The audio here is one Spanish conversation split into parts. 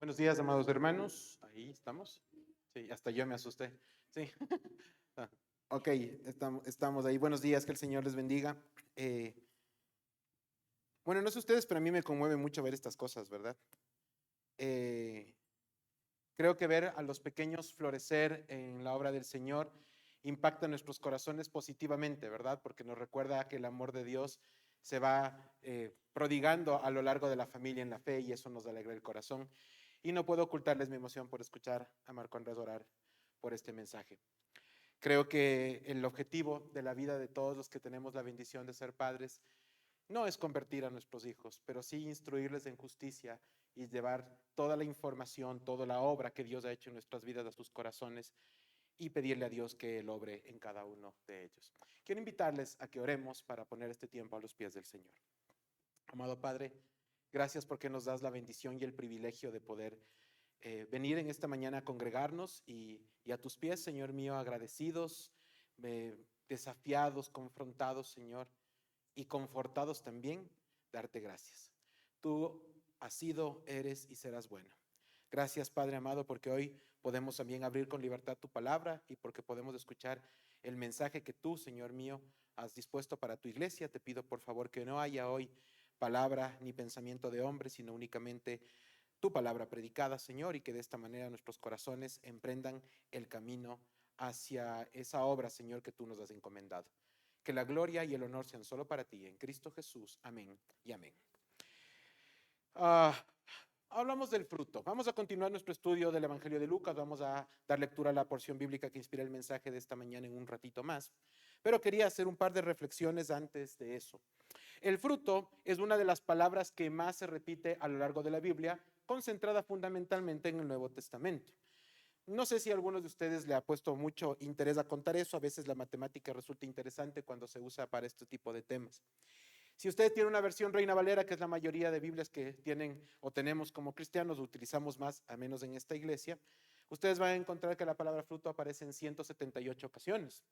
Buenos días, amados hermanos. Ahí estamos. Sí, hasta yo me asusté. Sí. Ah, ok, estamos ahí. Buenos días, que el Señor les bendiga. Eh, bueno, no sé ustedes, pero a mí me conmueve mucho ver estas cosas, ¿verdad? Eh, Creo que ver a los pequeños florecer en la obra del Señor impacta nuestros corazones positivamente, ¿verdad? Porque nos recuerda que el amor de Dios se va prodigando a lo largo de la familia en la fe y eso nos alegra el corazón. Y no puedo ocultarles mi emoción por escuchar a Marco Andrés orar por este mensaje. Creo que el objetivo de la vida de todos los que tenemos la bendición de ser padres no es convertir a nuestros hijos, pero sí instruirles en justicia y llevar toda la información, toda la obra que Dios ha hecho en nuestras vidas a sus corazones y pedirle a Dios que Él obre en cada uno de ellos. Quiero invitarles a que oremos para poner este tiempo a los pies del Señor. Amado Padre, gracias porque nos das la bendición y el privilegio de poder venir en esta mañana a congregarnos y a tus pies, Señor mío, agradecidos, desafiados, confrontados, Señor, y confortados también, darte gracias. Tú has sido, eres y serás bueno. Gracias, Padre amado, porque hoy podemos también abrir con libertad tu palabra y porque podemos escuchar el mensaje que tú, Señor mío, has dispuesto para tu iglesia. Te pido, por favor, que no haya hoy palabra ni pensamiento de hombre, sino únicamente tu palabra predicada, Señor, y que de esta manera nuestros corazones emprendan el camino hacia esa obra, Señor, que tú nos has encomendado. Que la gloria y el honor sean solo para ti, en Cristo Jesús. Amén y amén. Ah, hablamos del fruto. Vamos a continuar nuestro estudio del Evangelio de Lucas. Vamos a dar lectura a la porción bíblica que inspira el mensaje de esta mañana en un ratito más. Pero quería hacer un par de reflexiones antes de eso. El fruto es una de las palabras que más se repite a lo largo de la Biblia, concentrada fundamentalmente en el Nuevo Testamento. No sé si a algunos de ustedes le ha puesto mucho interés a contar eso. A veces la matemática resulta interesante cuando se usa para este tipo de temas. Si usted tiene una versión Reina Valera, que es la mayoría de Biblias que tienen o tenemos como cristianos, utilizamos más, a menos en esta iglesia, ustedes van a encontrar que la palabra fruto aparece en 178 ocasiones.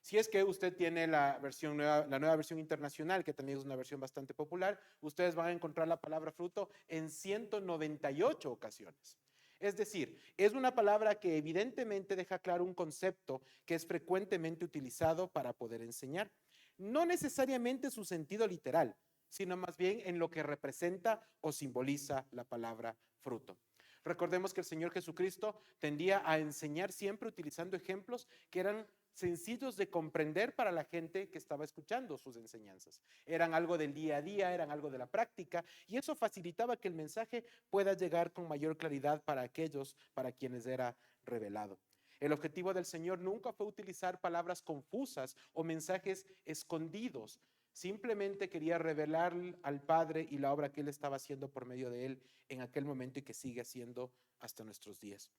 Si es que usted tiene la nueva versión internacional, que también es una versión bastante popular, ustedes van a encontrar la palabra fruto en 198 ocasiones. Es decir, es una palabra que evidentemente deja claro un concepto que es frecuentemente utilizado para poder enseñar. No necesariamente su sentido literal, sino más bien en lo que representa o simboliza la palabra fruto. Recordemos que el Señor Jesucristo tendía a enseñar siempre utilizando ejemplos que eran sencillos de comprender para la gente que estaba escuchando sus enseñanzas. Eran algo del día a día, eran algo de la práctica, y eso facilitaba que el mensaje pueda llegar con mayor claridad para aquellos para quienes era revelado. El objetivo del Señor nunca fue utilizar palabras confusas o mensajes escondidos. Simplemente quería revelar al Padre y la obra que Él estaba haciendo por medio de Él en aquel momento y que sigue haciendo hasta nuestros días.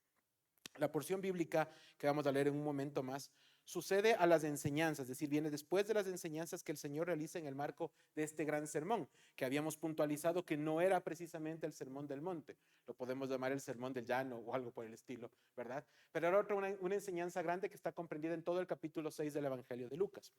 La porción bíblica que vamos a leer en un momento más sucede a las enseñanzas, es decir, viene después de las enseñanzas que el Señor realiza en el marco de este gran sermón, que habíamos puntualizado que no era precisamente el sermón del monte, lo podemos llamar el sermón del llano o algo por el estilo, ¿verdad? Pero era otra, una enseñanza grande que está comprendida en todo el capítulo 6 del Evangelio de Lucas.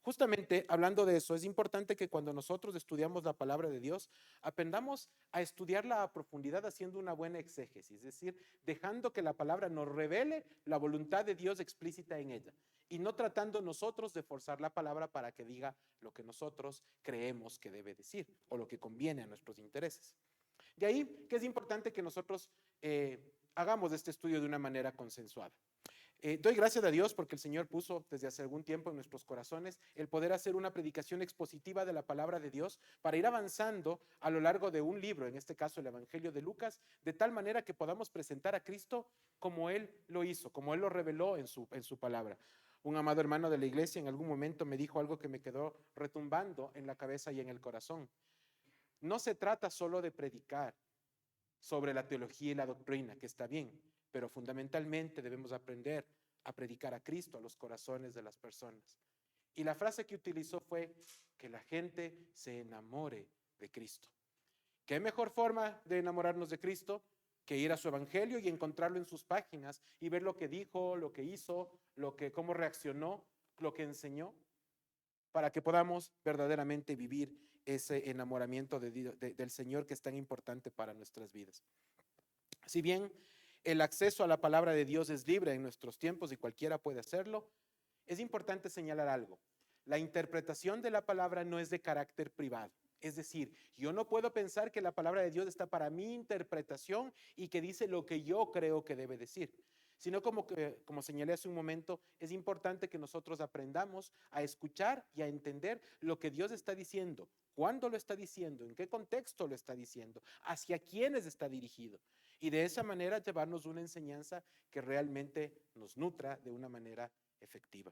Justamente hablando de eso, es importante que cuando nosotros estudiamos la palabra de Dios, aprendamos a estudiarla a profundidad haciendo una buena exégesis, es decir, dejando que la palabra nos revele la voluntad de Dios explícita en ella y no tratando nosotros de forzar la palabra para que diga lo que nosotros creemos que debe decir o lo que conviene a nuestros intereses. De ahí que es importante que nosotros hagamos este estudio de una manera consensuada. Doy gracias a Dios porque el Señor puso desde hace algún tiempo en nuestros corazones el poder hacer una predicación expositiva de la palabra de Dios para ir avanzando a lo largo de un libro, en este caso el Evangelio de Lucas, de tal manera que podamos presentar a Cristo como Él lo hizo, como Él lo reveló en su palabra. Un amado hermano de la iglesia en algún momento me dijo algo que me quedó retumbando en la cabeza y en el corazón. No se trata solo de predicar sobre la teología y la doctrina, que está bien, pero fundamentalmente debemos aprender a predicar a Cristo a los corazones de las personas. Y la frase que utilizó fue que la gente se enamore de Cristo. ¿Qué mejor forma de enamorarnos de Cristo que ir a su evangelio y encontrarlo en sus páginas y ver lo que dijo, lo que hizo, cómo reaccionó, lo que enseñó, para que podamos verdaderamente vivir ese enamoramiento del Señor que es tan importante para nuestras vidas? Si bien el acceso a la palabra de Dios es libre en nuestros tiempos y cualquiera puede hacerlo, es importante señalar algo. La interpretación de la palabra no es de carácter privado. Es decir, yo no puedo pensar que la palabra de Dios está para mi interpretación y que dice lo que yo creo que debe decir, sino como señalé hace un momento, es importante que nosotros aprendamos a escuchar y a entender lo que Dios está diciendo, cuándo lo está diciendo, en qué contexto lo está diciendo, hacia quiénes está dirigido. Y de esa manera llevarnos una enseñanza que realmente nos nutra de una manera efectiva.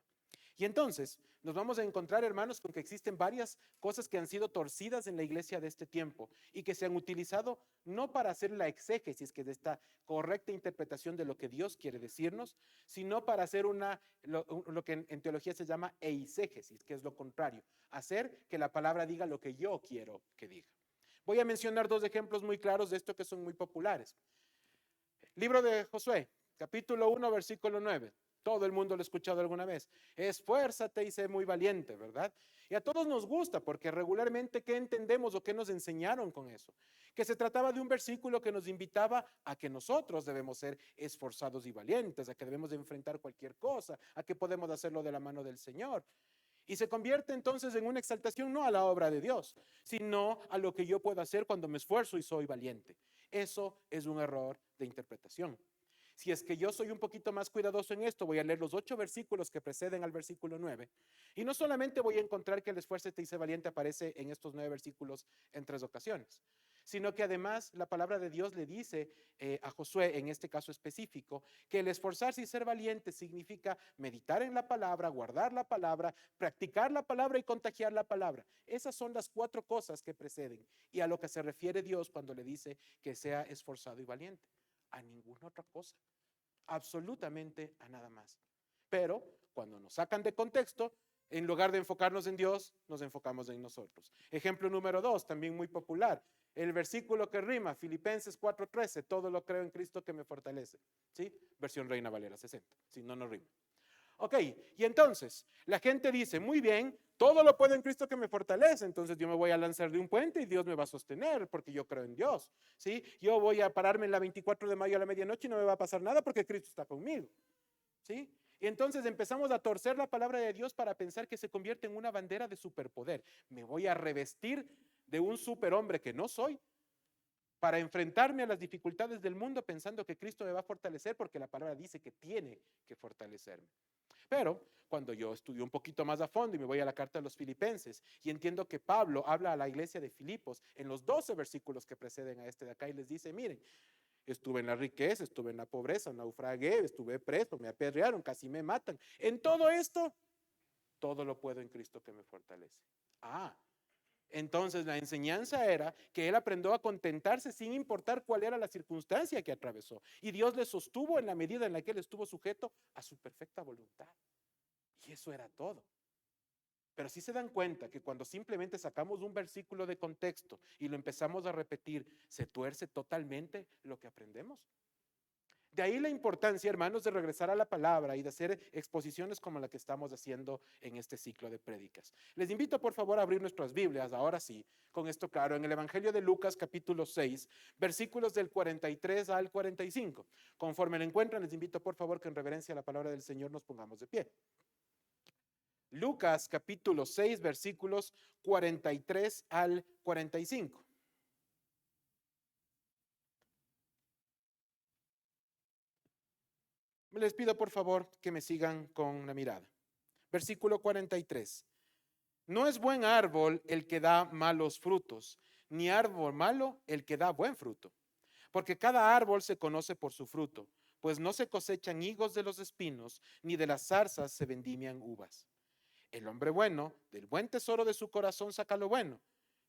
Y entonces nos vamos a encontrar, hermanos, con que existen varias cosas que han sido torcidas en la iglesia de este tiempo y que se han utilizado no para hacer la exégesis, que es esta correcta interpretación de lo que Dios quiere decirnos, sino para hacer lo que en teología se llama eisegesis, que es lo contrario, hacer que la palabra diga lo que yo quiero que diga. Voy a mencionar dos ejemplos muy claros de esto que son muy populares. Libro de Josué, capítulo 1, versículo 9. Todo el mundo lo ha escuchado alguna vez. Esfuérzate y sé muy valiente, ¿verdad? Y a todos nos gusta porque regularmente, ¿qué entendemos o qué nos enseñaron con eso? Que se trataba de un versículo que nos invitaba a que nosotros debemos ser esforzados y valientes, a que debemos de enfrentar cualquier cosa, a que podemos hacerlo de la mano del Señor. Y se convierte entonces en una exaltación no a la obra de Dios, sino a lo que yo puedo hacer cuando me esfuerzo y soy valiente. Eso es un error de interpretación. Si es que yo soy un poquito más cuidadoso en esto, voy a leer los 8 versículos que preceden al versículo 9. Y no solamente voy a encontrar que el esfuérzate y sé valiente aparece en estos 9 versículos en 3 ocasiones, sino que además la palabra de Dios le dice a Josué, en este caso específico, que el esforzarse y ser valiente significa meditar en la palabra, guardar la palabra, practicar la palabra y contagiar la palabra. Esas son las 4 cosas que preceden y a lo que se refiere Dios cuando le dice que sea esforzado y valiente. A ninguna otra cosa, absolutamente a nada más. Pero cuando nos sacan de contexto, en lugar de enfocarnos en Dios, nos enfocamos en nosotros. Ejemplo número 2, también muy popular, el versículo que rima, Filipenses 4:13, todo lo creo en Cristo que me fortalece. ¿Sí? Versión Reina Valera 60, si no, no rima. Ok, y entonces la gente dice, muy bien, todo lo puedo en Cristo que me fortalece, entonces yo me voy a lanzar de un puente y Dios me va a sostener porque yo creo en Dios, ¿sí? Yo voy a pararme en la 24 de mayo a la medianoche y no me va a pasar nada porque Cristo está conmigo, ¿sí? Y entonces empezamos a torcer la palabra de Dios para pensar que se convierte en una bandera de superpoder. Me voy a revestir de un superhombre que no soy para enfrentarme a las dificultades del mundo pensando que Cristo me va a fortalecer porque la palabra dice que tiene que fortalecerme. Pero cuando yo estudio un poquito más a fondo y me voy a la carta de los Filipenses y entiendo que Pablo habla a la iglesia de Filipos en los 12 versículos que preceden a este de acá y les dice, miren, estuve en la riqueza, estuve en la pobreza, naufragué, estuve preso, me apedrearon, casi me matan. En todo esto, todo lo puedo en Cristo que me fortalece. Entonces la enseñanza era que él aprendió a contentarse sin importar cuál era la circunstancia que atravesó. Y Dios le sostuvo en la medida en la que él estuvo sujeto a su perfecta voluntad. Y eso era todo. Pero sí se dan cuenta que cuando simplemente sacamos un versículo de contexto y lo empezamos a repetir, se tuerce totalmente lo que aprendemos. De ahí la importancia, hermanos, de regresar a la palabra y de hacer exposiciones como la que estamos haciendo en este ciclo de prédicas. Les invito, por favor, a abrir nuestras Biblias, ahora sí, con esto claro, en el Evangelio de Lucas, capítulo 6, versículos del 43 al 45. Conforme lo encuentran, les invito, por favor, que en reverencia a la palabra del Señor nos pongamos de pie. Lucas, capítulo 6, versículos 43 al 45. Les pido por favor que me sigan con la mirada. Versículo 43. No es buen árbol el que da malos frutos, ni árbol malo el que da buen fruto. Porque cada árbol se conoce por su fruto, pues no se cosechan higos de los espinos, ni de las zarzas se vendimian uvas. El hombre bueno, del buen tesoro de su corazón saca lo bueno,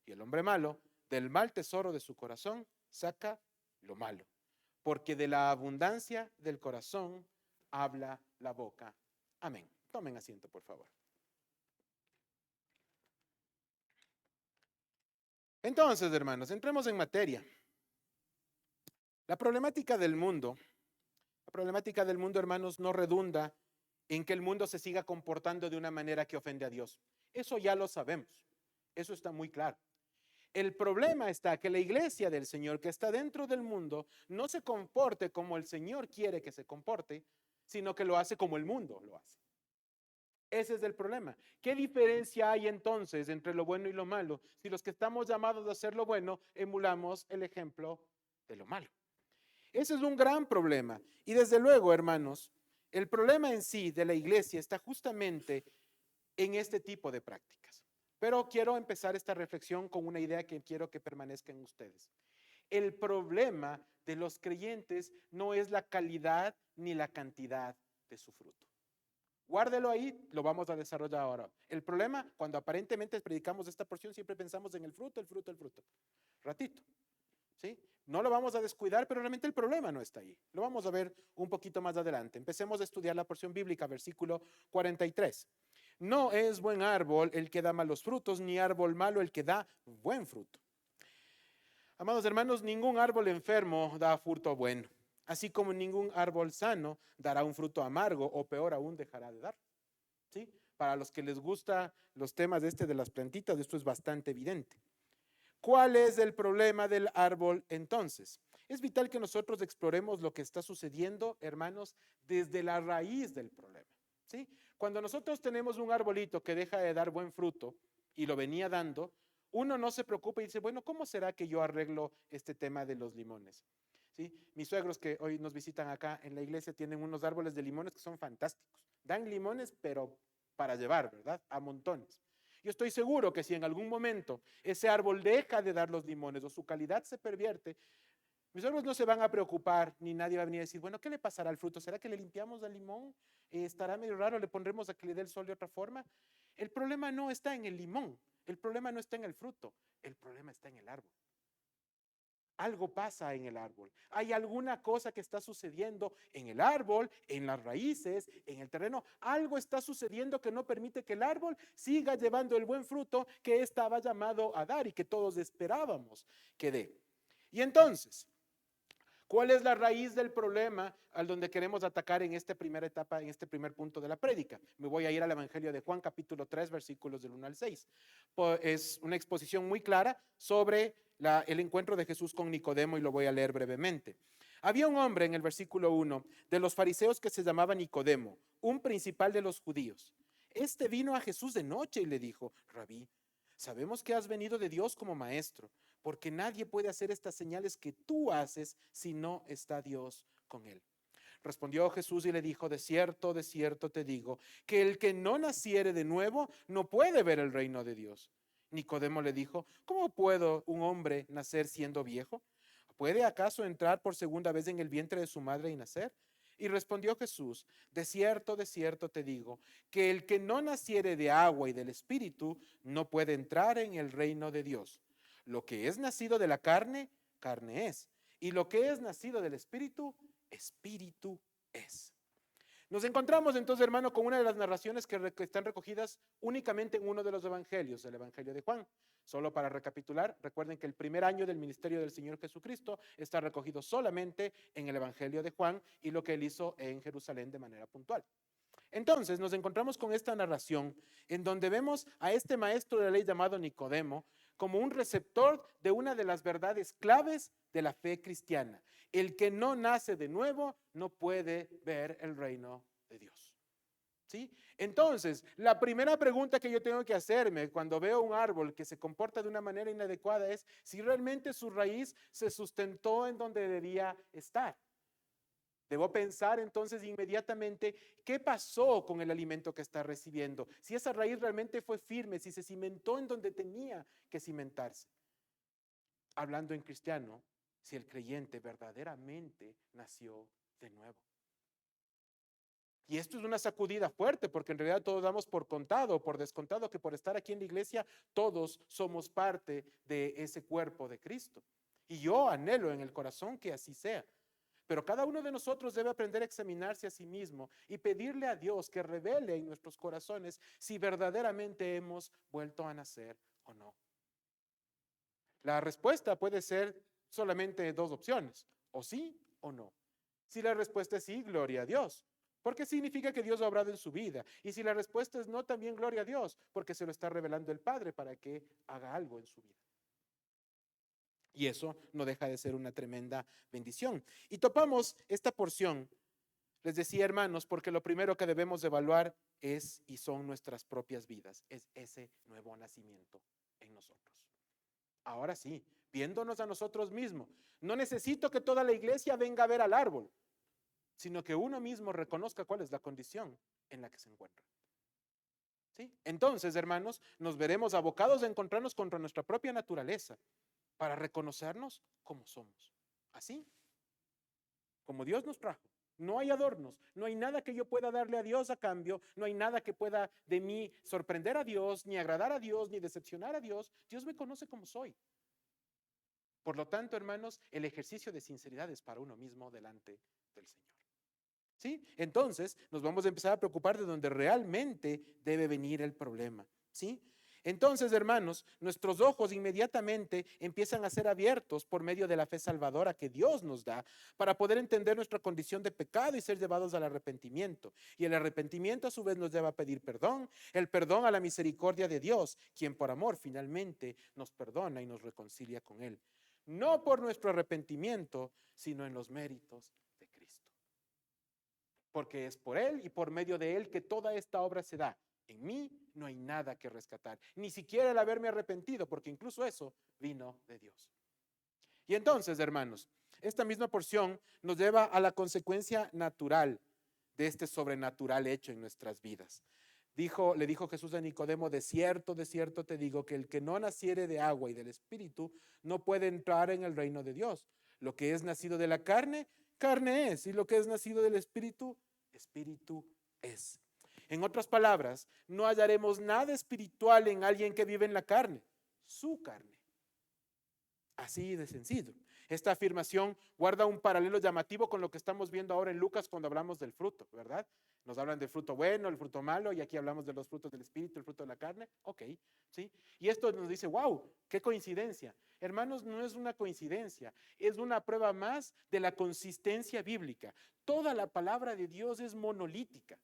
y el hombre malo, del mal tesoro de su corazón saca lo malo. Porque de la abundancia del corazón habla la boca. Amén. Tomen asiento, por favor. Entonces, hermanos, entremos en materia. La problemática del mundo, hermanos, no redunda en que el mundo se siga comportando de una manera que ofende a Dios. Eso ya lo sabemos. Eso está muy claro. El problema está que la iglesia del Señor que está dentro del mundo no se comporte como el Señor quiere que se comporte, sino que lo hace como el mundo lo hace. Ese es el problema. ¿Qué diferencia hay entonces entre lo bueno y lo malo si los que estamos llamados a hacer lo bueno emulamos el ejemplo de lo malo? Ese es un gran problema. Y desde luego, hermanos, el problema en sí de la iglesia está justamente en este tipo de prácticas. Pero quiero empezar esta reflexión con una idea que quiero que permanezca en ustedes. El problema de los creyentes no es la calidad ni la cantidad de su fruto. Guárdelo ahí, lo vamos a desarrollar ahora. El problema, cuando aparentemente predicamos esta porción, siempre pensamos en el fruto, el fruto, el fruto. Ratito, ¿sí? No lo vamos a descuidar, pero realmente el problema no está ahí. Lo vamos a ver un poquito más adelante. Empecemos a estudiar la porción bíblica, versículo 43. No es buen árbol el que da malos frutos, ni árbol malo el que da buen fruto. Amados hermanos, ningún árbol enfermo da fruto bueno, así como ningún árbol sano dará un fruto amargo o peor aún dejará de dar. ¿Sí? Para los que les gusta los temas de las plantitas, esto es bastante evidente. ¿Cuál es el problema del árbol entonces? Es vital que nosotros exploremos lo que está sucediendo, hermanos, desde la raíz del problema. ¿Sí? Cuando nosotros tenemos un arbolito que deja de dar buen fruto y lo venía dando, uno no se preocupa y dice, bueno, ¿cómo será que yo arreglo este tema de los limones? ¿Sí? Mis suegros que hoy nos visitan acá en la iglesia tienen unos árboles de limones que son fantásticos. Dan limones, pero para llevar, ¿verdad? A montones. Yo estoy seguro que si en algún momento ese árbol deja de dar los limones o su calidad se pervierte, mis suegros no se van a preocupar, ni nadie va a venir a decir, bueno, ¿qué le pasará al fruto? ¿Será que le limpiamos al limón? ¿Estará medio raro? ¿Le pondremos a que le dé el sol de otra forma? El problema no está en el limón, el problema no está en el fruto, el problema está en el árbol. Algo pasa en el árbol. Hay alguna cosa que está sucediendo en el árbol, en las raíces, en el terreno. Algo está sucediendo que no permite que el árbol siga llevando el buen fruto que estaba llamado a dar y que todos esperábamos que dé. Y entonces, ¿cuál es la raíz del problema al donde queremos atacar en esta primera etapa, en este primer punto de la prédica? Me voy a ir al Evangelio de Juan, capítulo 3, versículos del 1 al 6. Es una exposición muy clara sobre el encuentro de Jesús con Nicodemo y lo voy a leer brevemente. Había un hombre en el versículo 1 de los fariseos que se llamaba Nicodemo, un principal de los judíos. Este vino a Jesús de noche y le dijo, Rabí, sabemos que has venido de Dios como maestro, porque nadie puede hacer estas señales que tú haces si no está Dios con él. Respondió Jesús y le dijo, de cierto te digo, que el que no naciere de nuevo no puede ver el reino de Dios. Nicodemo le dijo, ¿cómo puede un hombre nacer siendo viejo? ¿Puede acaso entrar por segunda vez en el vientre de su madre y nacer? Y respondió Jesús, de cierto te digo, que el que no naciere de agua y del Espíritu no puede entrar en el reino de Dios. Lo que es nacido de la carne, carne es. Y lo que es nacido del Espíritu, Espíritu es. Nos encontramos entonces, hermano, con una de las narraciones que están recogidas únicamente en uno de los evangelios, el Evangelio de Juan. Solo para recapitular, recuerden que el primer año del ministerio del Señor Jesucristo está recogido solamente en el Evangelio de Juan y lo que él hizo en Jerusalén de manera puntual. Entonces nos encontramos con esta narración en donde vemos a este maestro de la ley llamado Nicodemo como un receptor de una de las verdades claves de la fe cristiana. El que no nace de nuevo no puede ver el reino de Dios. ¿Sí? Entonces, la primera pregunta que yo tengo que hacerme cuando veo un árbol que se comporta de una manera inadecuada es si realmente su raíz se sustentó en donde debía estar. Debo pensar entonces inmediatamente qué pasó con el alimento que está recibiendo, si esa raíz realmente fue firme, si se cimentó en donde tenía que cimentarse. Hablando en cristiano, si el creyente verdaderamente nació de nuevo. Y esto es una sacudida fuerte porque en realidad todos damos por contado, por descontado que por estar aquí en la iglesia todos somos parte de ese cuerpo de Cristo. Y yo anhelo en el corazón que así sea. Pero cada uno de nosotros debe aprender a examinarse a sí mismo y pedirle a Dios que revele en nuestros corazones si verdaderamente hemos vuelto a nacer o no. La respuesta puede ser solamente dos opciones, o sí o no. Si la respuesta es sí, gloria a Dios, porque significa que Dios ha obrado en su vida. Y si la respuesta es no, también gloria a Dios, porque se lo está revelando el Padre para que haga algo en su vida. Y eso no deja de ser una tremenda bendición. Y topamos esta porción, les decía, hermanos, porque lo primero que debemos evaluar es y son nuestras propias vidas, es ese nuevo nacimiento en nosotros. Ahora sí, viéndonos a nosotros mismos, no necesito que toda la iglesia venga a ver al árbol, sino que uno mismo reconozca cuál es la condición en la que se encuentra. ¿Sí? Entonces, hermanos, nos veremos abocados a encontrarnos contra nuestra propia naturaleza para reconocernos como somos. Así, como Dios nos trajo. No hay adornos, no hay nada que yo pueda darle a Dios a cambio, no hay nada que pueda de mí sorprender a Dios, ni agradar a Dios, ni decepcionar a Dios. Dios me conoce como soy. Por lo tanto, hermanos, el ejercicio de sinceridad es para uno mismo delante del Señor. ¿Sí? Entonces, nos vamos a empezar a preocupar de donde realmente debe venir el problema. ¿Sí? Entonces, hermanos, nuestros ojos inmediatamente empiezan a ser abiertos por medio de la fe salvadora que Dios nos da para poder entender nuestra condición de pecado y ser llevados al arrepentimiento. Y el arrepentimiento a su vez nos lleva a pedir perdón, el perdón a la misericordia de Dios, quien por amor finalmente nos perdona y nos reconcilia con Él. No por nuestro arrepentimiento, sino en los méritos de Cristo. Porque es por Él y por medio de Él que toda esta obra se da. En mí no hay nada que rescatar, ni siquiera el haberme arrepentido, porque incluso eso vino de Dios. Y entonces, hermanos, esta misma porción nos lleva a la consecuencia natural de este sobrenatural hecho en nuestras vidas. Le dijo Jesús a Nicodemo, de cierto te digo que el que no naciere de agua y del Espíritu no puede entrar en el reino de Dios. Lo que es nacido de la carne, carne es, y lo que es nacido del Espíritu, Espíritu es. En otras palabras, no hallaremos nada espiritual en alguien que vive en la carne, su carne. Así de sencillo. Esta afirmación guarda un paralelo llamativo con lo que estamos viendo ahora en Lucas cuando hablamos del fruto, ¿verdad? Nos hablan del fruto bueno, el fruto malo, y aquí hablamos de los frutos del espíritu, el fruto de la carne. Ok, ¿sí? Y esto nos dice, wow, qué coincidencia. Hermanos, no es una coincidencia, es una prueba más de la consistencia bíblica. Toda la palabra de Dios es monolítica.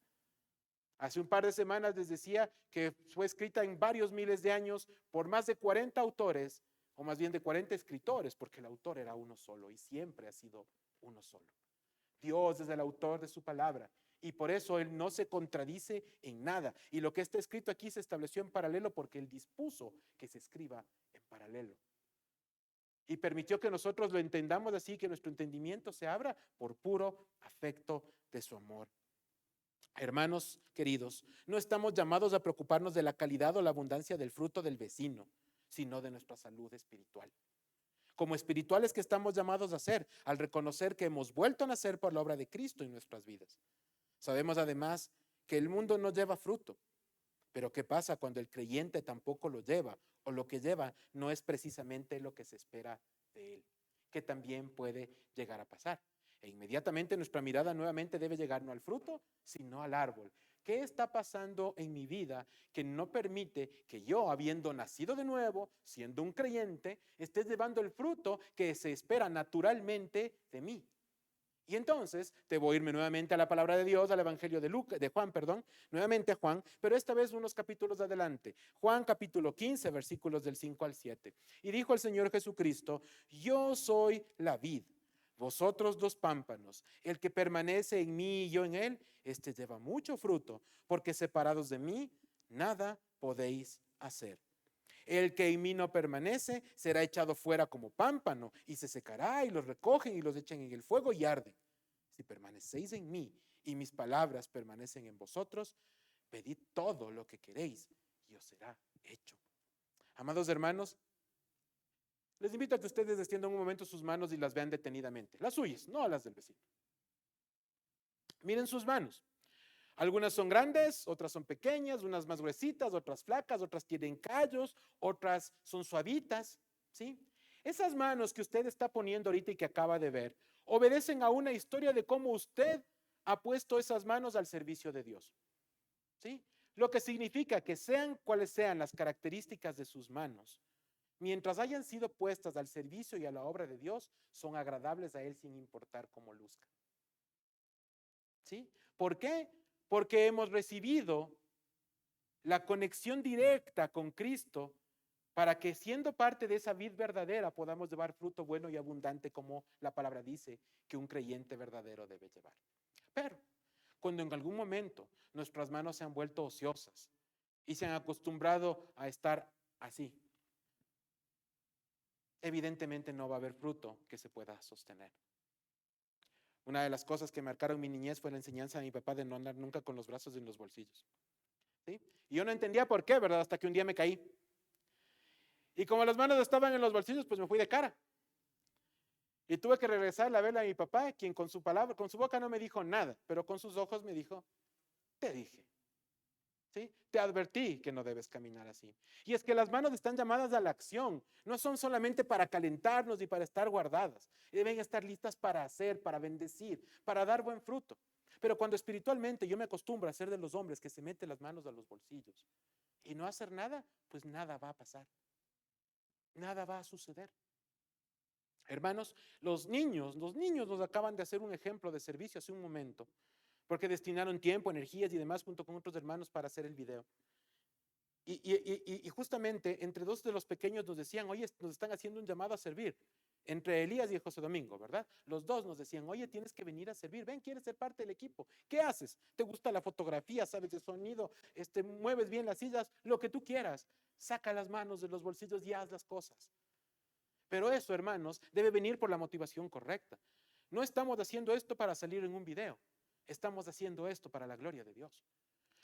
Hace un par de semanas les decía que fue escrita en varios miles de años por más de 40 autores, o más bien de 40 escritores, porque el autor era uno solo y siempre ha sido uno solo. Dios es el autor de su palabra y por eso Él no se contradice en nada. Y lo que está escrito aquí se estableció en paralelo porque Él dispuso que se escriba en paralelo. Y permitió que nosotros lo entendamos así, que nuestro entendimiento se abra por puro afecto de su amor. Hermanos queridos, no estamos llamados a preocuparnos de la calidad o la abundancia del fruto del vecino, sino de nuestra salud espiritual. Como espirituales que estamos llamados a ser, al reconocer que hemos vuelto a nacer por la obra de Cristo en nuestras vidas. Sabemos además que el mundo no lleva fruto, pero ¿qué pasa cuando el creyente tampoco lo lleva? O lo que lleva no es precisamente lo que se espera de él, que también puede llegar a pasar. E inmediatamente nuestra mirada nuevamente debe llegar no al fruto, sino al árbol. ¿Qué está pasando en mi vida que no permite que yo, habiendo nacido de nuevo, siendo un creyente, esté llevando el fruto que se espera naturalmente de mí? Y entonces te voy a irme nuevamente a la palabra de Dios, al Evangelio de Juan, nuevamente a Juan, pero esta vez unos capítulos adelante. Juan capítulo 15, versículos del 5 al 7. Y dijo el Señor Jesucristo, yo soy la vid, vosotros los pámpanos. El que permanece en mí y yo en él, este lleva mucho fruto, porque separados de mí, nada podéis hacer. El que en mí no permanece será echado fuera como pámpano y se secará y los recogen y los echan en el fuego y arden. Si permanecéis en mí y mis palabras permanecen en vosotros, pedid todo lo que queréis y os será hecho. Amados hermanos, les invito a que ustedes extiendan un momento sus manos y las vean detenidamente. Las suyas, no las del vecino. Miren sus manos. Algunas son grandes, otras son pequeñas, unas más gruesitas, otras flacas, otras tienen callos, otras son suavitas, ¿sí? Esas manos que usted está poniendo ahorita y que acaba de ver, obedecen a una historia de cómo usted ha puesto esas manos al servicio de Dios, ¿sí? Lo que significa que sean cuales sean las características de sus manos, mientras hayan sido puestas al servicio y a la obra de Dios, son agradables a Él sin importar cómo luzcan, ¿sí? ¿Por qué? Porque hemos recibido la conexión directa con Cristo para que siendo parte de esa vid verdadera podamos llevar fruto bueno y abundante como la palabra dice que un creyente verdadero debe llevar. Pero cuando en algún momento nuestras manos se han vuelto ociosas y se han acostumbrado a estar así, evidentemente no va a haber fruto que se pueda sostener. Una de las cosas que marcaron mi niñez fue la enseñanza de mi papá de no andar nunca con los brazos en los bolsillos. ¿Sí? Y yo no entendía por qué, ¿verdad? Hasta que un día me caí. Y como las manos estaban en los bolsillos, pues me fui de cara. Y tuve que regresar a verle a mi papá, quien con su palabra, con su boca no me dijo nada, pero con sus ojos me dijo, te dije. ¿Sí? Te advertí que no debes caminar así. Y es que las manos están llamadas a la acción, no son solamente para calentarnos y para estar guardadas, deben estar listas para hacer, para bendecir, para dar buen fruto. Pero cuando espiritualmente yo me acostumbro a ser de los hombres que se meten las manos a los bolsillos y no hacer nada, pues nada va a pasar, nada va a suceder. Hermanos, los niños nos acaban de hacer un ejemplo de servicio hace un momento, porque destinaron tiempo, energías y demás junto con otros hermanos para hacer el video. Y justamente entre dos de los pequeños nos decían, oye, nos están haciendo un llamado a servir. Entre Elías y José Domingo, ¿verdad? Los dos nos decían, oye, tienes que venir a servir, ven, quieres ser parte del equipo. ¿Qué haces? ¿Te gusta la fotografía? ¿Sabes de sonido? ¿Mueves bien las sillas? Lo que tú quieras. Saca las manos de los bolsillos y haz las cosas. Pero eso, hermanos, debe venir por la motivación correcta. No estamos haciendo esto para salir en un video. Estamos haciendo esto para la gloria de Dios.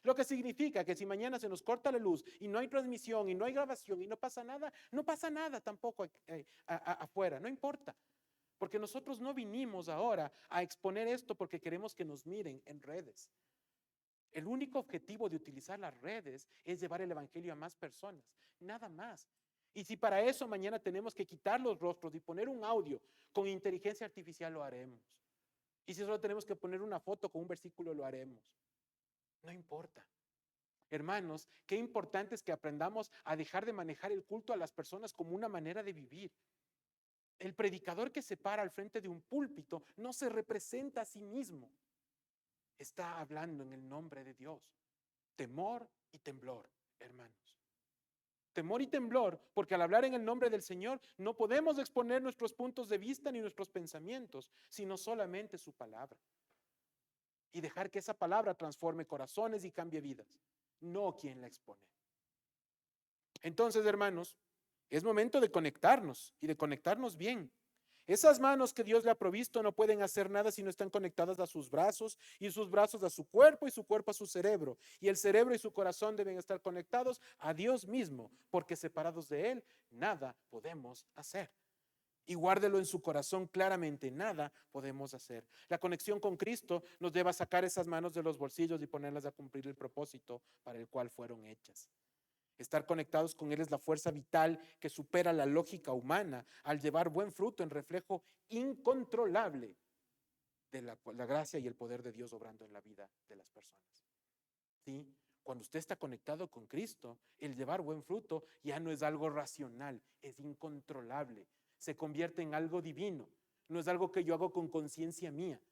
Lo que significa que si mañana se nos corta la luz y no hay transmisión y no hay grabación y no pasa nada tampoco afuera, no importa. Porque nosotros no vinimos ahora a exponer esto porque queremos que nos miren en redes. El único objetivo de utilizar las redes es llevar el evangelio a más personas, nada más. Y si para eso mañana tenemos que quitar los rostros y poner un audio con inteligencia artificial, lo haremos. Y si solo tenemos que poner una foto con un versículo, lo haremos. No importa. Hermanos, qué importante es que aprendamos a dejar de manejar el culto a las personas como una manera de vivir. El predicador que se para al frente de un púlpito no se representa a sí mismo. Está hablando en el nombre de Dios. Temor y temblor, hermanos. Temor y temblor, porque al hablar en el nombre del Señor no podemos exponer nuestros puntos de vista ni nuestros pensamientos, sino solamente su palabra. Y dejar que esa palabra transforme corazones y cambie vidas, no quien la expone. Entonces, hermanos, es momento de conectarnos y de conectarnos bien. Esas manos que Dios le ha provisto no pueden hacer nada si no están conectadas a sus brazos y sus brazos a su cuerpo y su cuerpo a su cerebro. Y el cerebro y su corazón deben estar conectados a Dios mismo, porque separados de Él, nada podemos hacer. Y guárdelo en su corazón claramente, nada podemos hacer. La conexión con Cristo nos lleva a sacar esas manos de los bolsillos y ponerlas a cumplir el propósito para el cual fueron hechas. Estar conectados con Él es la fuerza vital que supera la lógica humana al llevar buen fruto en reflejo incontrolable de la gracia y el poder de Dios obrando en la vida de las personas. ¿Sí? Cuando usted está conectado con Cristo, el llevar buen fruto ya no es algo racional, es incontrolable. Se convierte en algo divino. No es algo que yo hago con conciencia mía.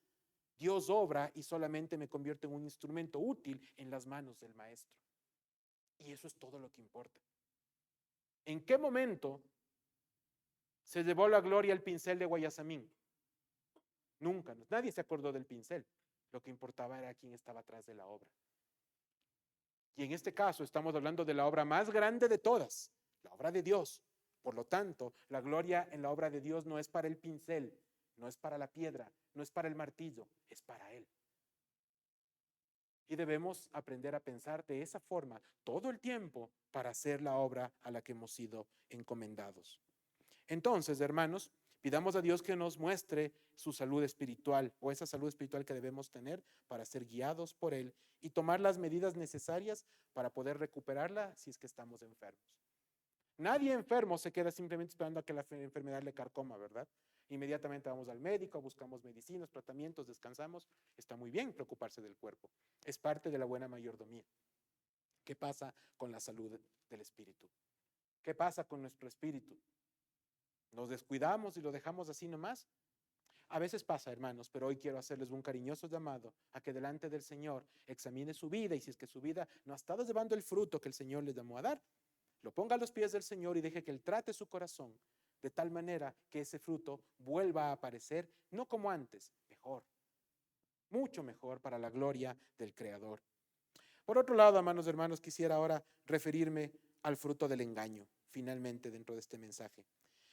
Dios obra y solamente me convierte en un instrumento útil en las manos del Maestro. Y eso es todo lo que importa. ¿En qué momento se llevó la gloria al pincel de Guayasamín? Nunca. Nadie se acordó del pincel. Lo que importaba era quién estaba atrás de la obra. Y en este caso estamos hablando de la obra más grande de todas, la obra de Dios. Por lo tanto, la gloria en la obra de Dios no es para el pincel, no es para la piedra, no es para el martillo, es para Él. Y debemos aprender a pensar de esa forma todo el tiempo para hacer la obra a la que hemos sido encomendados. Entonces, hermanos, pidamos a Dios que nos muestre su salud espiritual o esa salud espiritual que debemos tener para ser guiados por Él y tomar las medidas necesarias para poder recuperarla si es que estamos enfermos. Nadie enfermo se queda simplemente esperando a que la enfermedad le carcoma, ¿verdad? Inmediatamente vamos al médico, buscamos medicinas, tratamientos, descansamos. Está muy bien preocuparse del cuerpo. Es parte de la buena mayordomía. ¿Qué pasa con la salud del espíritu? ¿Qué pasa con nuestro espíritu? ¿Nos descuidamos y lo dejamos así nomás? A veces pasa, hermanos, pero hoy quiero hacerles un cariñoso llamado a que delante del Señor examine su vida y si es que su vida no ha estado llevando el fruto que el Señor les llamó a dar, lo ponga a los pies del Señor y deje que Él trate su corazón de tal manera que ese fruto vuelva a aparecer, no como antes, mejor, mucho mejor para la gloria del Creador. Por otro lado, hermanos, quisiera ahora referirme al fruto del engaño, finalmente dentro de este mensaje.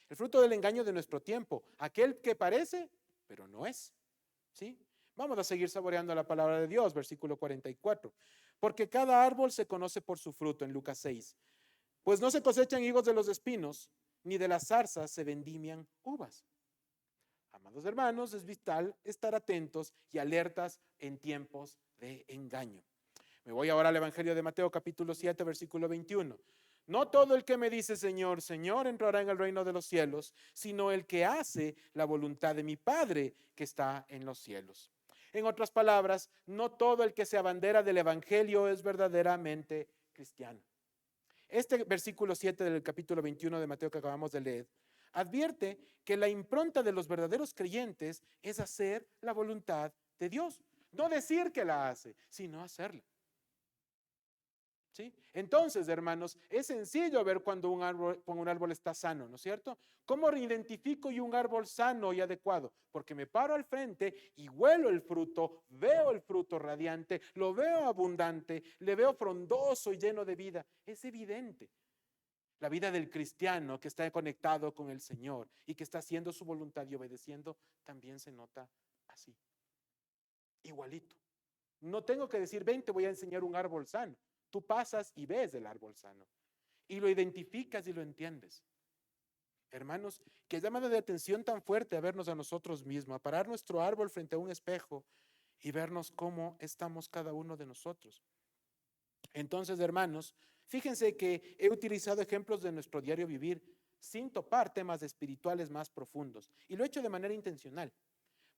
El fruto del engaño de nuestro tiempo, aquel que parece, pero no es. ¿Sí? Vamos a seguir saboreando la palabra de Dios, versículo 44. Porque cada árbol se conoce por su fruto, en Lucas 6. Pues no se cosechan higos de los espinos, ni de las zarzas se vendimian uvas. Amados hermanos, es vital estar atentos y alertas en tiempos de engaño. Me voy ahora al Evangelio de Mateo, capítulo 7, versículo 21. No todo el que me dice Señor, Señor entrará en el reino de los cielos, sino el que hace la voluntad de mi Padre que está en los cielos. En otras palabras, no todo el que se abandera del Evangelio es verdaderamente cristiano. Este versículo 7 del capítulo 21 de Mateo que acabamos de leer advierte que la impronta de los verdaderos creyentes es hacer la voluntad de Dios. No decir que la hace, sino hacerla. ¿Sí? Entonces, hermanos, es sencillo ver cuando un árbol está sano, ¿no es cierto? ¿Cómo identifico yo un árbol sano y adecuado? Porque me paro al frente y huelo el fruto, veo el fruto radiante, lo veo abundante, le veo frondoso y lleno de vida. Es evidente. La vida del cristiano que está conectado con el Señor y que está haciendo su voluntad y obedeciendo, también se nota así. Igualito. No tengo que decir, ven, te voy a enseñar un árbol sano. Tú pasas y ves el árbol sano y lo identificas y lo entiendes. Hermanos, qué llamada de atención tan fuerte a vernos a nosotros mismos, a parar nuestro árbol frente a un espejo y vernos cómo estamos cada uno de nosotros. Entonces, hermanos, fíjense que he utilizado ejemplos de nuestro diario vivir sin topar temas espirituales más profundos y lo he hecho de manera intencional.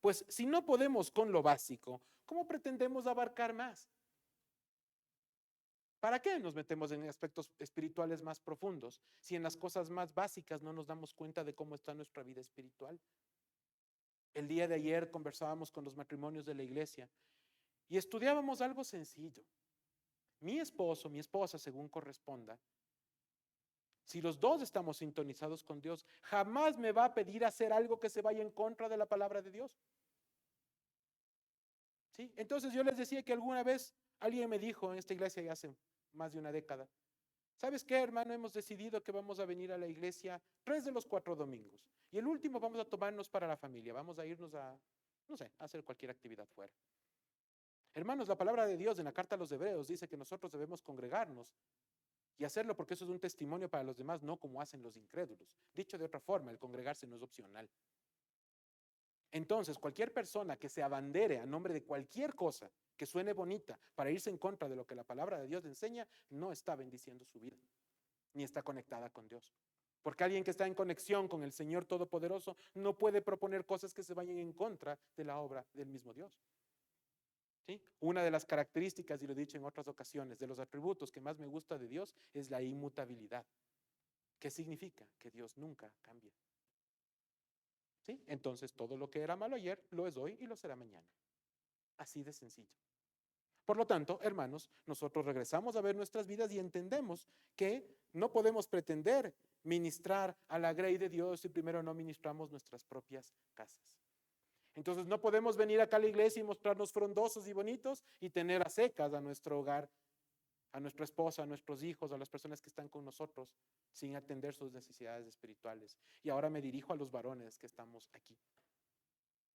Pues si no podemos con lo básico, ¿cómo pretendemos abarcar más? ¿Para qué nos metemos en aspectos espirituales más profundos si en las cosas más básicas no nos damos cuenta de cómo está nuestra vida espiritual? El día de ayer conversábamos con los matrimonios de la iglesia y estudiábamos algo sencillo. Mi esposo, mi esposa, según corresponda, si los dos estamos sintonizados con Dios, jamás me va a pedir hacer algo que se vaya en contra de la palabra de Dios. ¿Sí? Entonces yo les decía que alguna vez alguien me dijo en esta iglesia ya hace más de una década, ¿sabes qué, hermano? Hemos decidido que vamos a venir a la iglesia 3 de los 4 domingos y el último vamos a tomarnos para la familia, vamos a irnos a, no sé, a hacer cualquier actividad fuera. Hermanos, la palabra de Dios en la carta a los Hebreos dice que nosotros debemos congregarnos y hacerlo porque eso es un testimonio para los demás, no como hacen los incrédulos. Dicho de otra forma, el congregarse no es opcional. Entonces, cualquier persona que se abandere a nombre de cualquier cosa que suene bonita para irse en contra de lo que la palabra de Dios enseña, no está bendiciendo su vida, ni está conectada con Dios. Porque alguien que está en conexión con el Señor Todopoderoso no puede proponer cosas que se vayan en contra de la obra del mismo Dios. ¿Sí? Una de las características, y lo he dicho en otras ocasiones, de los atributos que más me gusta de Dios es la inmutabilidad. ¿Qué significa? Que Dios nunca cambia. ¿Sí? Entonces todo lo que era malo ayer lo es hoy y lo será mañana. Así de sencillo. Por lo tanto, hermanos, nosotros regresamos a ver nuestras vidas y entendemos que no podemos pretender ministrar a la grey de Dios si primero no ministramos nuestras propias casas. Entonces no podemos venir acá a la iglesia y mostrarnos frondosos y bonitos y tener a secas a nuestro hogar, a nuestra esposa, a nuestros hijos, a las personas que están con nosotros sin atender sus necesidades espirituales. Y ahora me dirijo a los varones que estamos aquí.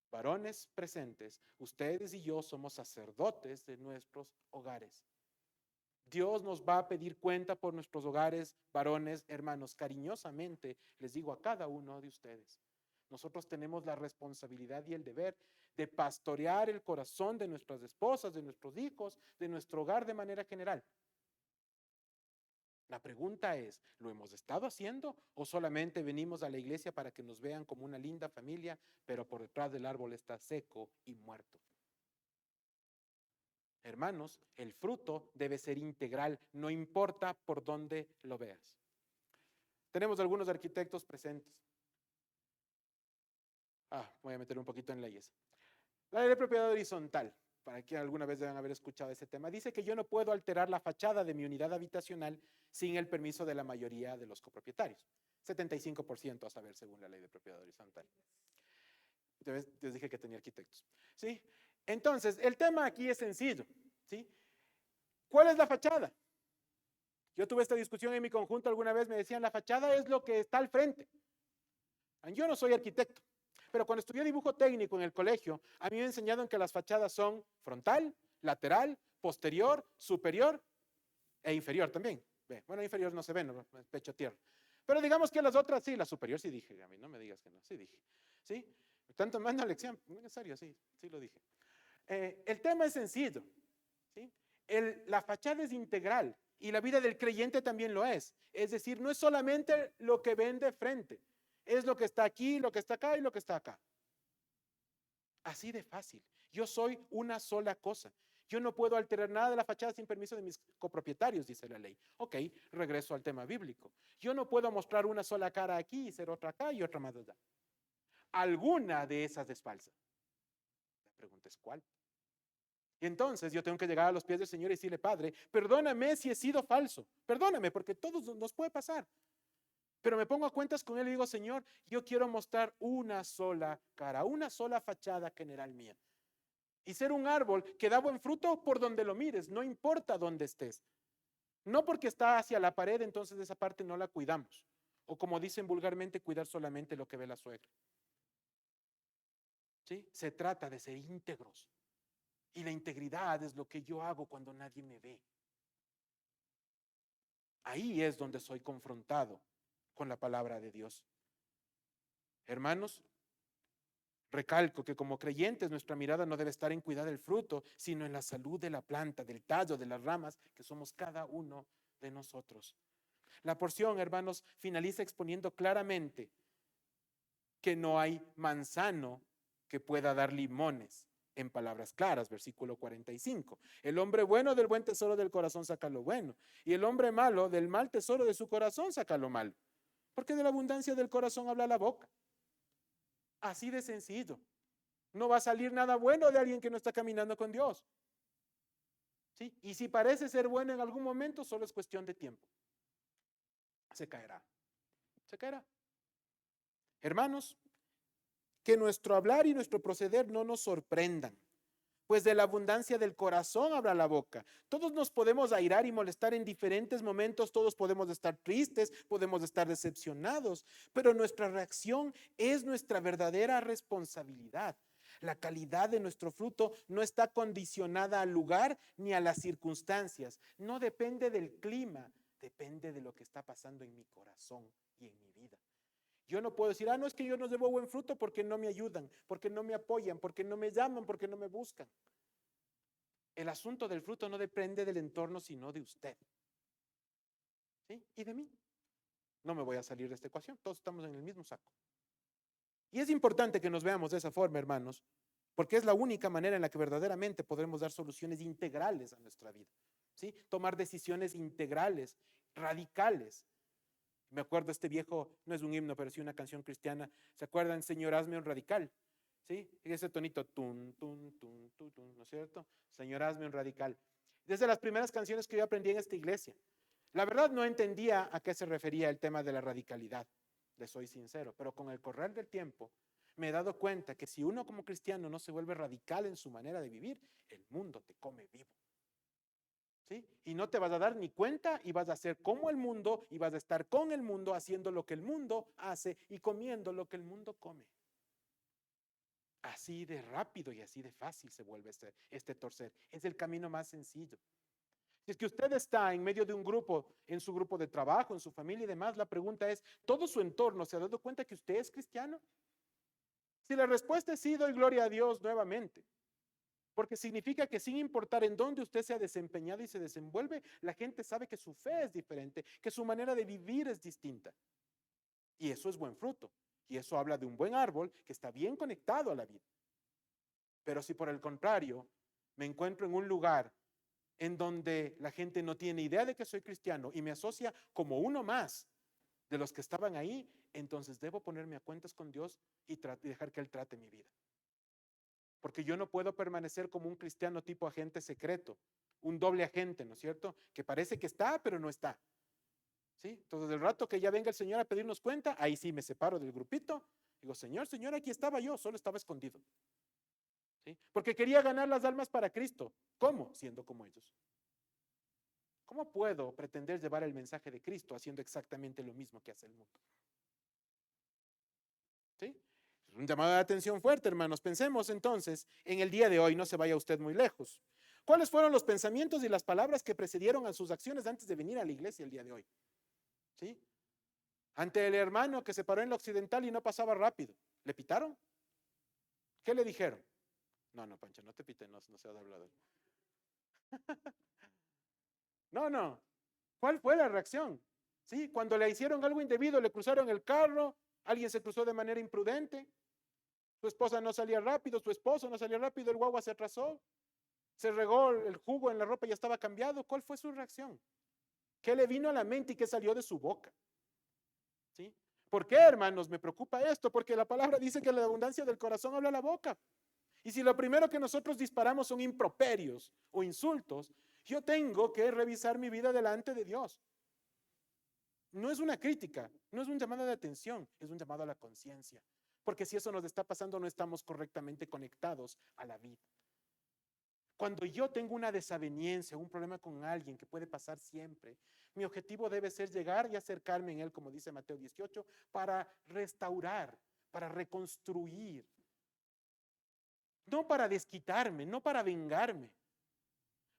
Varones presentes, ustedes y yo somos sacerdotes de nuestros hogares. Dios nos va a pedir cuenta por nuestros hogares, varones, hermanos, cariñosamente les digo a cada uno de ustedes. Nosotros tenemos la responsabilidad y el deber de pastorear el corazón de nuestras esposas, de nuestros hijos, de nuestro hogar de manera general. La pregunta es, ¿lo hemos estado haciendo o solamente venimos a la iglesia para que nos vean como una linda familia, pero por detrás del árbol está seco y muerto? Hermanos, el fruto debe ser integral, no importa por dónde lo veas. Tenemos algunos arquitectos presentes. Voy a meter un poquito en leyes. La ley de propiedad horizontal. para que alguna vez deben haber escuchado ese tema, dice que yo no puedo alterar la fachada de mi unidad habitacional sin el permiso de la mayoría de los copropietarios. 75% a saber según la ley de propiedad horizontal. Entonces, les dije que tenía arquitectos. ¿Sí? Entonces, el tema aquí es sencillo. ¿Sí? ¿Cuál es la fachada? Yo tuve esta discusión en mi conjunto alguna vez, me decían, la fachada es lo que está al frente. Yo no soy arquitecto, pero cuando estudié dibujo técnico en el colegio, a mí me enseñaron que las fachadas son frontal, lateral, posterior, superior e inferior también. Bueno, inferior no se ve, no, pecho a tierra. Pero digamos que las otras sí, la superior sí dije, a mí no me digas que no, sí dije. ¿Sí? Tanto más una lección, no es serio, sí, sí lo dije. El tema es sencillo. ¿Sí? La fachada es integral y la vida del creyente también lo es. Es decir, no es solamente lo que ven de frente, es lo que está aquí, lo que está acá y lo que está acá. Así de fácil. Yo soy una sola cosa. Yo no puedo alterar nada de la fachada sin permiso de mis copropietarios, dice la ley. Ok, regreso al tema bíblico. Yo no puedo mostrar una sola cara aquí y ser otra acá y otra más allá. Alguna de esas es falsa. La pregunta es ¿cuál? Y entonces yo tengo que llegar a los pies del Señor y decirle, Padre, perdóname si he sido falso. Perdóname, porque todos nos puede pasar. Pero me pongo a cuentas con Él y digo, Señor, yo quiero mostrar una sola cara, una sola fachada general mía. Y ser un árbol que da buen fruto por donde lo mires, no importa dónde estés. No porque está hacia la pared, entonces esa parte no la cuidamos. O como dicen vulgarmente, cuidar solamente lo que ve la suegra. ¿Sí? Se trata de ser íntegros. Y la integridad es lo que yo hago cuando nadie me ve. Ahí es donde soy confrontado con la palabra de Dios. Hermanos, recalco que como creyentes nuestra mirada no debe estar en cuidar el fruto, sino en la salud de la planta, del tallo, de las ramas, que somos cada uno de nosotros. La porción, hermanos, finaliza exponiendo claramente que no hay manzano que pueda dar limones. En palabras claras, versículo 45. El hombre bueno del buen tesoro del corazón saca lo bueno, y el hombre malo del mal tesoro de su corazón saca lo malo, porque de la abundancia del corazón habla la boca. Así de sencillo. No va a salir nada bueno de alguien que no está caminando con Dios. ¿Sí? Y si parece ser bueno en algún momento, solo es cuestión de tiempo. Se caerá. Se caerá. Hermanos, que nuestro hablar y nuestro proceder no nos sorprendan, pues de la abundancia del corazón habla la boca. Todos nos podemos airar y molestar en diferentes momentos, todos podemos estar tristes, podemos estar decepcionados, pero nuestra reacción es nuestra verdadera responsabilidad. La calidad de nuestro fruto no está condicionada al lugar ni a las circunstancias, no depende del clima, depende de lo que está pasando en mi corazón y en mi vida. Yo no puedo decir, no es que yo no debo buen fruto porque no me ayudan, porque no me apoyan, porque no me llaman, porque no me buscan. El asunto del fruto no depende del entorno, sino de usted. ¿Sí? Y de mí. No me voy a salir de esta ecuación, todos estamos en el mismo saco. Y es importante que nos veamos de esa forma, hermanos, porque es la única manera en la que verdaderamente podremos dar soluciones integrales a nuestra vida. ¿Sí? Tomar decisiones integrales, radicales. Me acuerdo este viejo, no es un himno, pero sí una canción cristiana. ¿Se acuerdan? Señor, hazme un radical. ¿Sí? Ese tonito, tun, tun, tun, tun, tun, ¿no es cierto? Señor, hazme un radical. Desde las primeras canciones que yo aprendí en esta iglesia. La verdad no entendía a qué se refería el tema de la radicalidad, le soy sincero, pero con el correr del tiempo me he dado cuenta que si uno como cristiano no se vuelve radical en su manera de vivir, el mundo te come vivo. ¿Sí? Y no te vas a dar ni cuenta y vas a ser como el mundo y vas a estar con el mundo haciendo lo que el mundo hace y comiendo lo que el mundo come. Así de rápido y así de fácil se vuelve este torcer. Es el camino más sencillo. Si es que usted está en medio de un grupo, en su grupo de trabajo, en su familia y demás, la pregunta es, ¿todo su entorno se ha dado cuenta que usted es cristiano? Si la respuesta es sí, doy gloria a Dios nuevamente. Porque significa que sin importar en dónde usted se ha desempeñado y se desenvuelve, la gente sabe que su fe es diferente, que su manera de vivir es distinta. Y eso es buen fruto. Y eso habla de un buen árbol que está bien conectado a la vida. Pero si por el contrario me encuentro en un lugar en donde la gente no tiene idea de que soy cristiano y me asocia como uno más de los que estaban ahí, entonces debo ponerme a cuentas con Dios y dejar que Él trate mi vida. Porque yo no puedo permanecer como un cristiano tipo agente secreto, un doble agente, ¿no es cierto? Que parece que está, pero no está. ¿Sí? Entonces, el rato que ya venga el Señor a pedirnos cuenta, ahí sí me separo del grupito. Digo, Señor, Señor, aquí estaba yo, solo estaba escondido. ¿Sí? Porque quería ganar las almas para Cristo. ¿Cómo? Siendo como ellos. ¿Cómo puedo pretender llevar el mensaje de Cristo haciendo exactamente lo mismo que hace el mundo? ¿Sí? Es un llamado de atención fuerte, hermanos. Pensemos entonces en el día de hoy, no se vaya usted muy lejos. ¿Cuáles fueron los pensamientos y las palabras que precedieron a sus acciones antes de venir a la iglesia el día de hoy? ¿Sí? Ante el hermano que se paró en la occidental y no pasaba rápido, ¿le pitaron? ¿Qué le dijeron? No, no, Pancho, no te pite, no, no seas hablador. No, no. ¿Cuál fue la reacción? ¿Sí? Cuando le hicieron algo indebido, le cruzaron el carro, alguien se cruzó de manera imprudente, su esposa no salía rápido, su esposo no salía rápido, el guagua se atrasó, se regó el jugo en la ropa y ya estaba cambiado. ¿Cuál fue su reacción? ¿Qué le vino a la mente y qué salió de su boca? ¿Sí? ¿Por qué, hermanos? Me preocupa esto, porque la palabra dice que la abundancia del corazón habla la boca. Y si lo primero que nosotros disparamos son improperios o insultos, yo tengo que revisar mi vida delante de Dios. No es una crítica, no es un llamado de atención, es un llamado a la conciencia. Porque si eso nos está pasando, no estamos correctamente conectados a la vida. Cuando yo tengo una desaveniencia, un problema con alguien que puede pasar siempre, mi objetivo debe ser llegar y acercarme en él, como dice Mateo 18, para restaurar, para reconstruir. No para desquitarme, no para vengarme.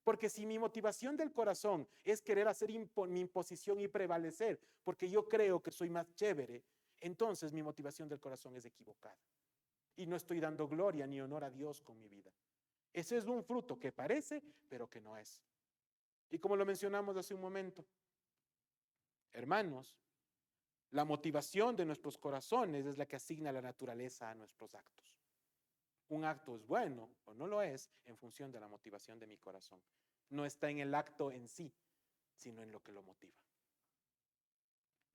Porque si mi motivación del corazón es querer hacer mi imposición y prevalecer, porque yo creo que soy más chévere, entonces mi motivación del corazón es equivocada. Y no estoy dando gloria ni honor a Dios con mi vida. Ese es un fruto que parece, pero que no es. Y como lo mencionamos hace un momento, hermanos, la motivación de nuestros corazones es la que asigna la naturaleza a nuestros actos. Un acto es bueno o no lo es en función de la motivación de mi corazón. No está en el acto en sí, sino en lo que lo motiva.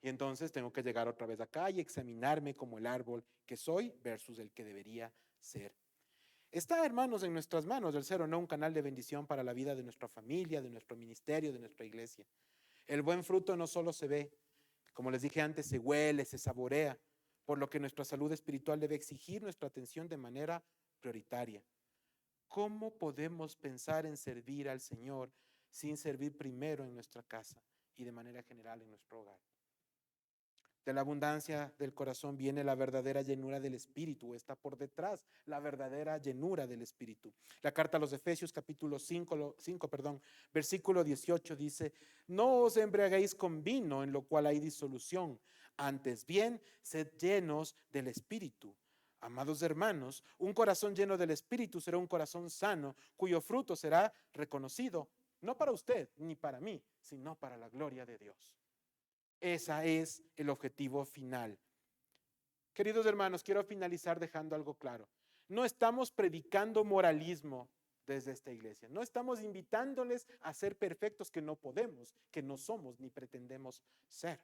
Y entonces tengo que llegar otra vez acá y examinarme como el árbol que soy versus el que debería ser. Está, hermanos, en nuestras manos el ser o no un canal de bendición para la vida de nuestra familia, de nuestro ministerio, de nuestra iglesia. El buen fruto no solo se ve, como les dije antes, se huele, se saborea, por lo que nuestra salud espiritual debe exigir nuestra atención de manera prioritaria. ¿Cómo podemos pensar en servir al Señor sin servir primero en nuestra casa y de manera general en nuestro hogar? De la abundancia del corazón viene la verdadera llenura del Espíritu, está por detrás la verdadera llenura del Espíritu. La carta a los Efesios capítulo 5, versículo 18 dice, no os embriaguéis con vino en lo cual hay disolución, antes bien, sed llenos del Espíritu. Amados hermanos, un corazón lleno del Espíritu será un corazón sano, cuyo fruto será reconocido, no para usted ni para mí, sino para la gloria de Dios. Ese es el objetivo final. Queridos hermanos, quiero finalizar dejando algo claro. No estamos predicando moralismo desde esta iglesia. No estamos invitándoles a ser perfectos que no podemos, que no somos ni pretendemos ser.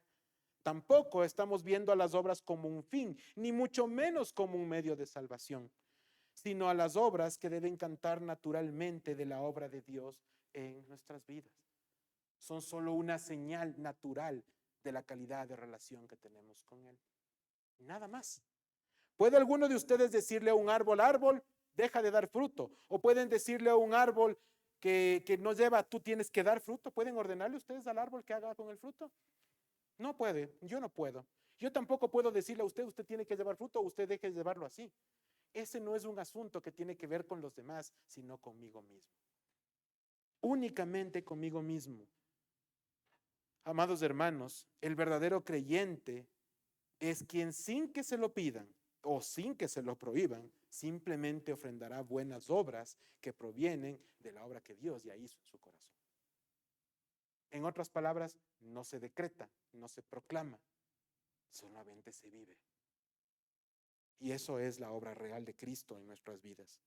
Tampoco estamos viendo a las obras como un fin, ni mucho menos como un medio de salvación, sino a las obras que deben cantar naturalmente de la obra de Dios en nuestras vidas. Son solo una señal natural de la calidad de relación que tenemos con Él. Nada más. ¿Puede alguno de ustedes decirle a un árbol, deja de dar fruto? ¿O pueden decirle a un árbol que no lleva, tú tienes que dar fruto? ¿Pueden ordenarle ustedes al árbol que haga con el fruto? No puede, yo no puedo. Yo tampoco puedo decirle a usted, usted tiene que llevar fruto o usted deje de llevarlo así. Ese no es un asunto que tiene que ver con los demás, sino conmigo mismo. Únicamente conmigo mismo. Amados hermanos, el verdadero creyente es quien sin que se lo pidan o sin que se lo prohíban, simplemente ofrendará buenas obras que provienen de la obra que Dios ya hizo en su corazón. En otras palabras, no se decreta, no se proclama, solamente se vive. Y eso es la obra real de Cristo en nuestras vidas.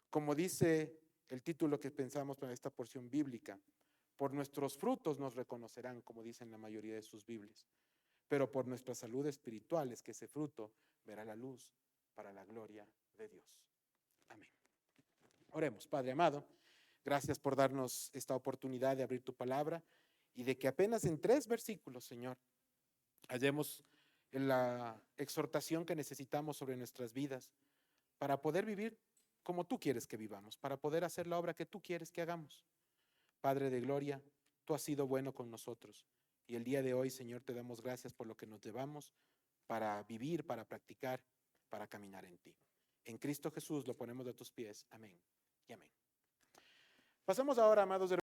Como dice el título que pensamos para esta porción bíblica, por nuestros frutos nos reconocerán, como dicen la mayoría de sus Biblias, pero por nuestra salud espiritual es que ese fruto verá la luz para la gloria de Dios. Amén. Oremos, Padre amado, gracias por darnos esta oportunidad de abrir tu palabra y de que apenas en 3 versículos, Señor, hallemos la exhortación que necesitamos sobre nuestras vidas para poder vivir como tú quieres que vivamos, para poder hacer la obra que tú quieres que hagamos. Padre de gloria, tú has sido bueno con nosotros y el día de hoy, Señor, te damos gracias por lo que nos llevamos para vivir, para practicar, para caminar en ti. En Cristo Jesús lo ponemos a tus pies. Amén y amén. Pasamos ahora, amados hermanos.